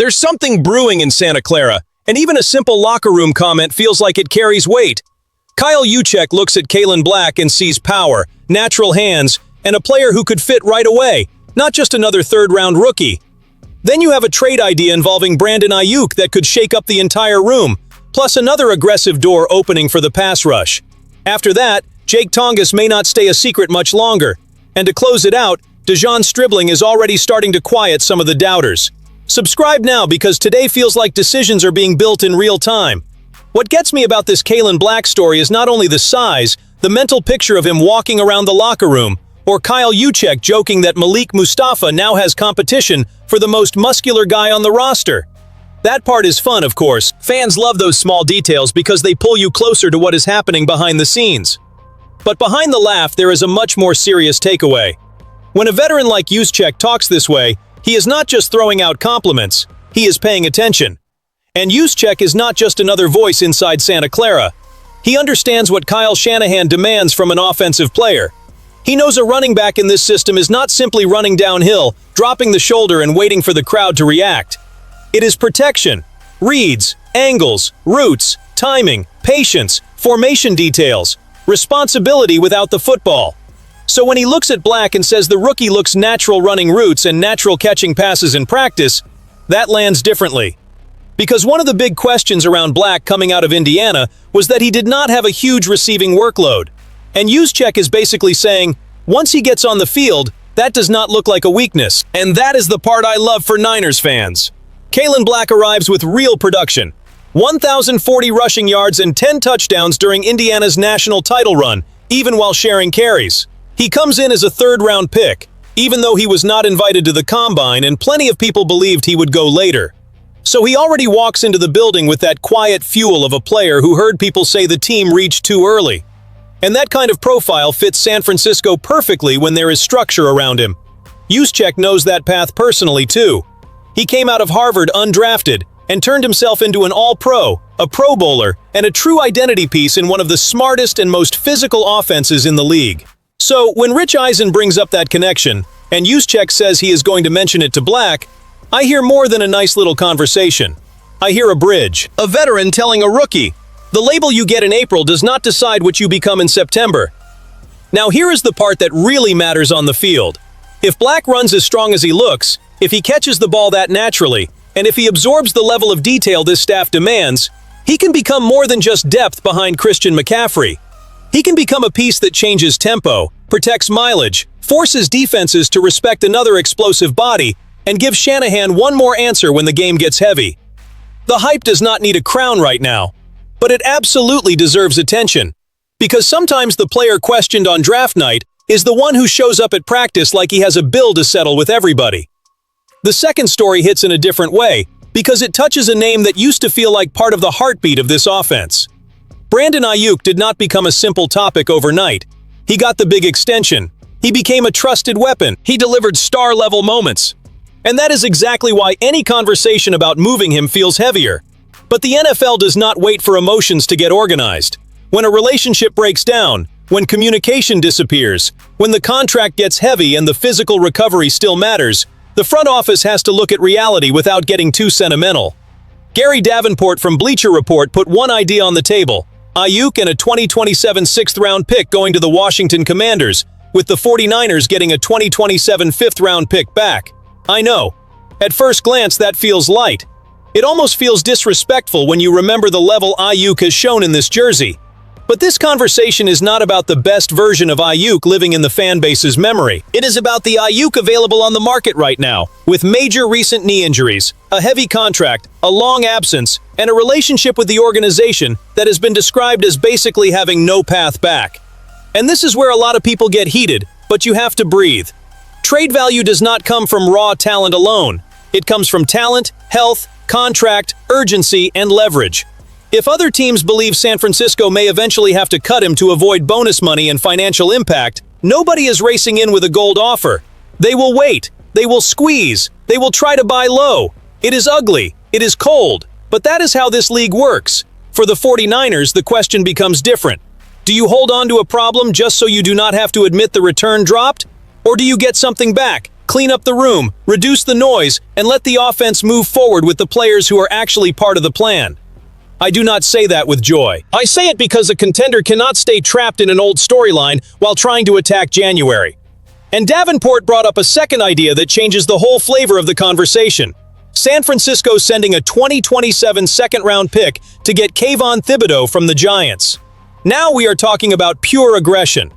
There's something brewing in Santa Clara, and even a simple locker room comment feels like it carries weight. Kyle Juszczyk looks at Kaelon Black and sees power, natural hands, and a player who could fit right away, not just another third-round rookie. Then you have a trade idea involving Brandon Aiyuk that could shake up the entire room, plus another aggressive door opening for the pass rush. After that, Jake Tonges may not stay a secret much longer. And to close it out, De'Zhaun Stribling is already starting to quiet some of the doubters. Subscribe now because today feels like decisions are being built in real time. What gets me about this Kaelon Black story is not only the size, the mental picture of him walking around the locker room, or Kyle Juszczyk joking that Malik Mustafa now has competition for the most muscular guy on the roster. That part is fun, of course. Fans love those small details because they pull you closer to what is happening behind the scenes. But behind the laugh, there is a much more serious takeaway. When a veteran like Juszczyk talks this way, he is not just throwing out compliments, he is paying attention. And Juszczyk is not just another voice inside Santa Clara. He understands what Kyle Shanahan demands from an offensive player. He knows a running back in this system is not simply running downhill, dropping the shoulder and waiting for the crowd to react. It is protection, reads, angles, routes, timing, patience, formation details, responsibility without the football. So when he looks at Black and says the rookie looks natural running routes and natural catching passes in practice, that lands differently. Because one of the big questions around Black coming out of Indiana was that he did not have a huge receiving workload. And Juszczyk is basically saying, once he gets on the field, that does not look like a weakness. And that is the part I love for Niners fans. Kaelon Black arrives with real production. 1,040 rushing yards and 10 touchdowns during Indiana's national title run, even while sharing carries. He comes in as a third-round pick, even though he was not invited to the combine and plenty of people believed he would go later. So he already walks into the building with that quiet fuel of a player who heard people say the team reached too early. And that kind of profile fits San Francisco perfectly when there is structure around him. Juszczyk knows that path personally too. He came out of Harvard undrafted and turned himself into an all-pro, a Pro Bowler, and a true identity piece in one of the smartest and most physical offenses in the league. So, when Rich Eisen brings up that connection, and Juszczyk says he is going to mention it to Black, I hear more than a nice little conversation. I hear a bridge, a veteran telling a rookie, the label you get in April does not decide what you become in September. Now here is the part that really matters on the field. If Black runs as strong as he looks, if he catches the ball that naturally, and if he absorbs the level of detail this staff demands, he can become more than just depth behind Christian McCaffrey. He can become a piece that changes tempo, protects mileage, forces defenses to respect another explosive body, and gives Shanahan one more answer when the game gets heavy. The hype does not need a crown right now, but it absolutely deserves attention. Because sometimes the player questioned on draft night is the one who shows up at practice like he has a bill to settle with everybody. The second story hits in a different way, because it touches a name that used to feel like part of the heartbeat of this offense. Brandon Aiyuk did not become a simple topic overnight. He got the big extension. He became a trusted weapon. He delivered star-level moments. And that is exactly why any conversation about moving him feels heavier. But the NFL does not wait for emotions to get organized. When a relationship breaks down, when communication disappears, when the contract gets heavy and the physical recovery still matters, the front office has to look at reality without getting too sentimental. Gary Davenport from Bleacher Report put one idea on the table: Aiyuk and a 2027 sixth-round pick going to the Washington Commanders, with the 49ers getting a 2027 fifth-round pick back. I know. At first glance, that feels light. It almost feels disrespectful when you remember the level Aiyuk has shown in this jersey. But this conversation is not about the best version of Aiyuk living in the fan base's memory. It is about the Aiyuk available on the market right now, with major recent knee injuries, a heavy contract, a long absence, and a relationship with the organization that has been described as basically having no path back. And this is where a lot of people get heated, but you have to breathe. Trade value does not come from raw talent alone. It comes from talent, health, contract, urgency, and leverage. If other teams believe San Francisco may eventually have to cut him to avoid bonus money and financial impact, nobody is racing in with a gold offer. They will wait. They will squeeze. They will try to buy low. It is ugly. It is cold. But that is how this league works. For the 49ers, the question becomes different. Do you hold on to a problem just so you do not have to admit the return dropped? Or do you get something back, Clean up the room, reduce the noise, and let the offense move forward with the players who are actually part of the plan. I do not say that with joy. I say it because a contender cannot stay trapped in an old storyline while trying to attack January. And Davenport brought up a second idea that changes the whole flavor of the conversation. San Francisco sending a 2027 second-round pick to get Kayvon Thibodeaux from the Giants. Now we are talking about pure aggression.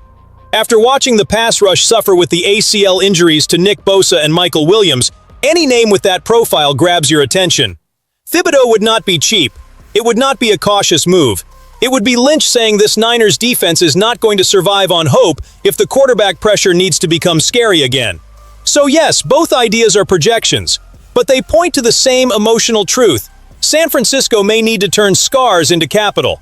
After watching the pass rush suffer with the ACL injuries to Nick Bosa and Michael Williams, any name with that profile grabs your attention. Thibodeaux would not be cheap. It would not be a cautious move. It would be Lynch saying this Niners defense is not going to survive on hope if the quarterback pressure needs to become scary again. So yes, both ideas are projections, but they point to the same emotional truth. San Francisco may need to turn scars into capital.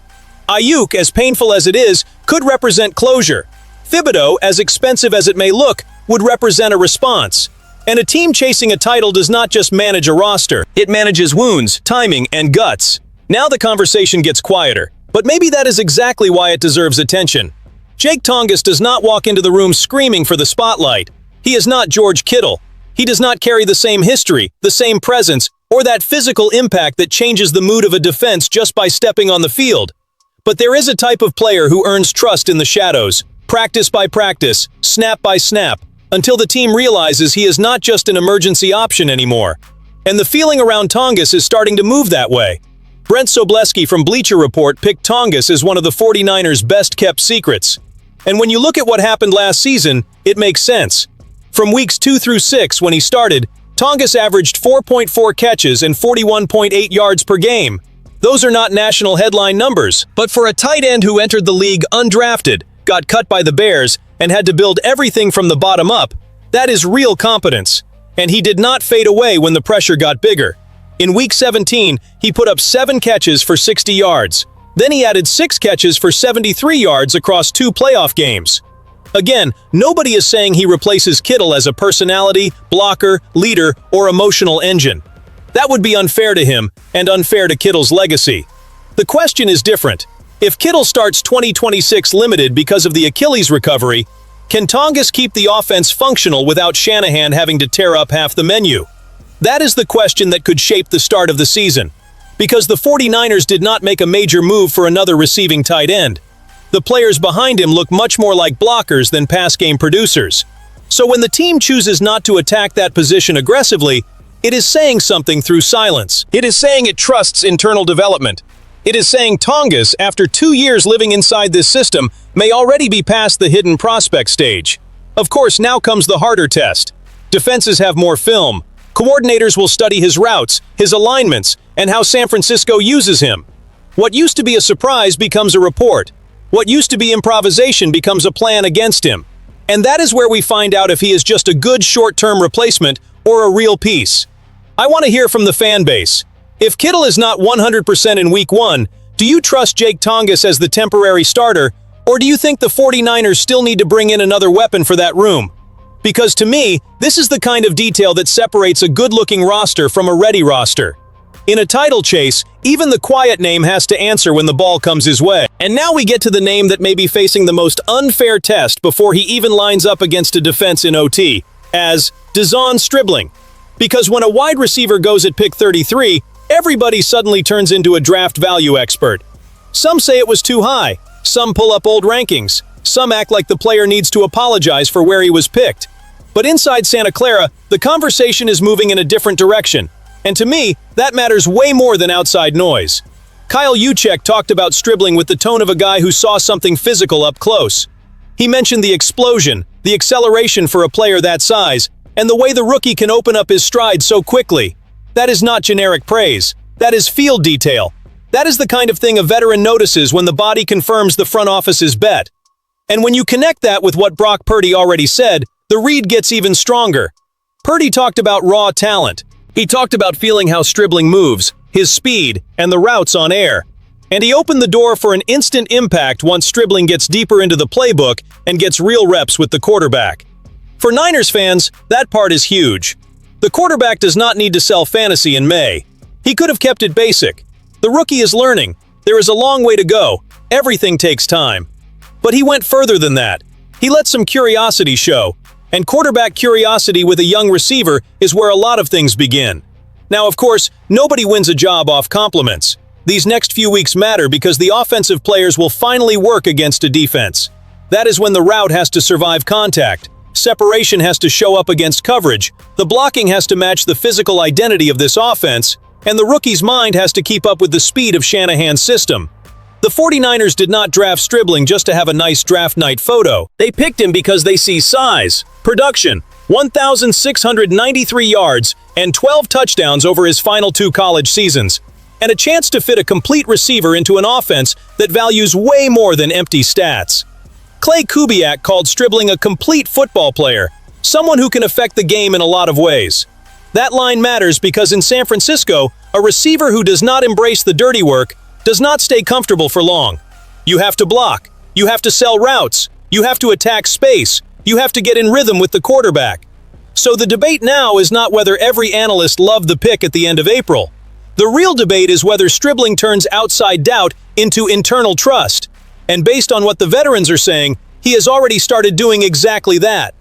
Aiyuk, as painful as it is, could represent closure. Thibodeaux, as expensive as it may look, would represent a response. And a team chasing a title does not just manage a roster, it manages wounds, timing, and guts. Now the conversation gets quieter, but maybe that is exactly why it deserves attention. Jake Tonges does not walk into the room screaming for the spotlight. He is not George Kittle. He does not carry the same history, the same presence, or that physical impact that changes the mood of a defense just by stepping on the field. But there is a type of player who earns trust in the shadows, practice by practice, snap by snap, until the team realizes he is not just an emergency option anymore. And the feeling around Tonges is starting to move that way. Brent Sobleski from Bleacher Report picked Tonges as one of the 49ers' best-kept secrets. And when you look at what happened last season, it makes sense. From weeks 2 through 6, when he started, Tonges averaged 4.4 catches and 41.8 yards per game. Those are not national headline numbers, but for a tight end who entered the league undrafted, got cut by the Bears, and had to build everything from the bottom up, that is real competence. And he did not fade away when the pressure got bigger. In Week 17, he put up 7 catches for 60 yards. Then he added 6 catches for 73 yards across 2 playoff games. Again, nobody is saying he replaces Kittle as a personality, blocker, leader, or emotional engine. That would be unfair to him, and unfair to Kittle's legacy. The question is different. If Kittle starts 2026 limited because of the Achilles recovery, can Tonges keep the offense functional without Shanahan having to tear up half the menu? That is the question that could shape the start of the season. Because the 49ers did not make a major move for another receiving tight end. The players behind him look much more like blockers than pass-game producers. So when the team chooses not to attack that position aggressively, it is saying something through silence. It is saying it trusts internal development. It is saying Tonges, after 2 years living inside this system, may already be past the hidden prospect stage. Of course, now comes the harder test. Defenses have more film. Coordinators will study his routes, his alignments, and how San Francisco uses him. What used to be a surprise becomes a report. What used to be improvisation becomes a plan against him. And that is where we find out if he is just a good short-term replacement or a real piece. I want to hear from the fan base. If Kittle is not 100% in Week 1, do you trust Jake Tonges as the temporary starter, or do you think the 49ers still need to bring in another weapon for that room? Because to me, this is the kind of detail that separates a good-looking roster from a ready roster. In a title chase, even the quiet name has to answer when the ball comes his way. And now we get to the name that may be facing the most unfair test before he even lines up against a defense in OT, as De'Zhaun Stribling. Because when a wide receiver goes at pick 33, everybody suddenly turns into a draft value expert. Some say it was too high, some pull up old rankings, some act like the player needs to apologize for where he was picked. But inside Santa Clara, the conversation is moving in a different direction. And to me, that matters way more than outside noise. Kyle Juszczyk talked about Stribling with the tone of a guy who saw something physical up close. He mentioned the explosion, the acceleration for a player that size, and the way the rookie can open up his stride so quickly. That is not generic praise. That is field detail. That is the kind of thing a veteran notices when the body confirms the front office's bet. And when you connect that with what Brock Purdy already said, the read gets even stronger. Purdy talked about raw talent. He talked about feeling how Stribling moves, his speed, and the routes on air. And he opened the door for an instant impact once Stribling gets deeper into the playbook and gets real reps with the quarterback. For Niners fans, that part is huge. The quarterback does not need to sell fantasy in May. He could have kept it basic. The rookie is learning. There is a long way to go. Everything takes time. But he went further than that. He let some curiosity show. And quarterback curiosity with a young receiver is where a lot of things begin. Now, of course, nobody wins a job off compliments. These next few weeks matter because the offensive players will finally work against a defense. That is when the route has to survive contact. Separation has to show up against coverage. The blocking has to match the physical identity of this offense. And the rookie's mind has to keep up with the speed of Shanahan's system. The 49ers did not draft Stribling just to have a nice draft night photo. They picked him because they see size, production, 1,693 yards, and 12 touchdowns over his final 2 college seasons, and a chance to fit a complete receiver into an offense that values way more than empty stats. Clay Kubiak called Stribling a complete football player, someone who can affect the game in a lot of ways. That line matters because in San Francisco, a receiver who does not embrace the dirty work does not stay comfortable for long. You have to block, you have to sell routes, you have to attack space, you have to get in rhythm with the quarterback. So the debate now is not whether every analyst loved the pick at the end of April. The real debate is whether Stribling turns outside doubt into internal trust. And based on what the veterans are saying, he has already started doing exactly that.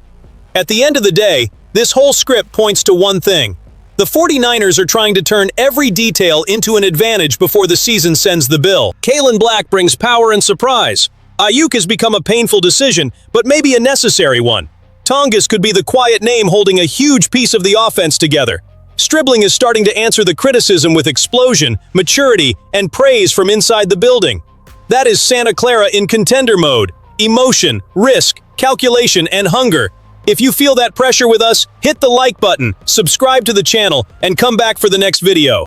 At the end of the day, this whole script points to one thing. The 49ers are trying to turn every detail into an advantage before the season sends the bill. Kaelon Black brings power and surprise. Aiyuk has become a painful decision, but maybe a necessary one. Tonges could be the quiet name holding a huge piece of the offense together. Stribling is starting to answer the criticism with explosion, maturity, and praise from inside the building. That is Santa Clara in contender mode. Emotion, risk, calculation, and hunger. If you feel that pressure with us, hit the like button, subscribe to the channel, and come back for the next video.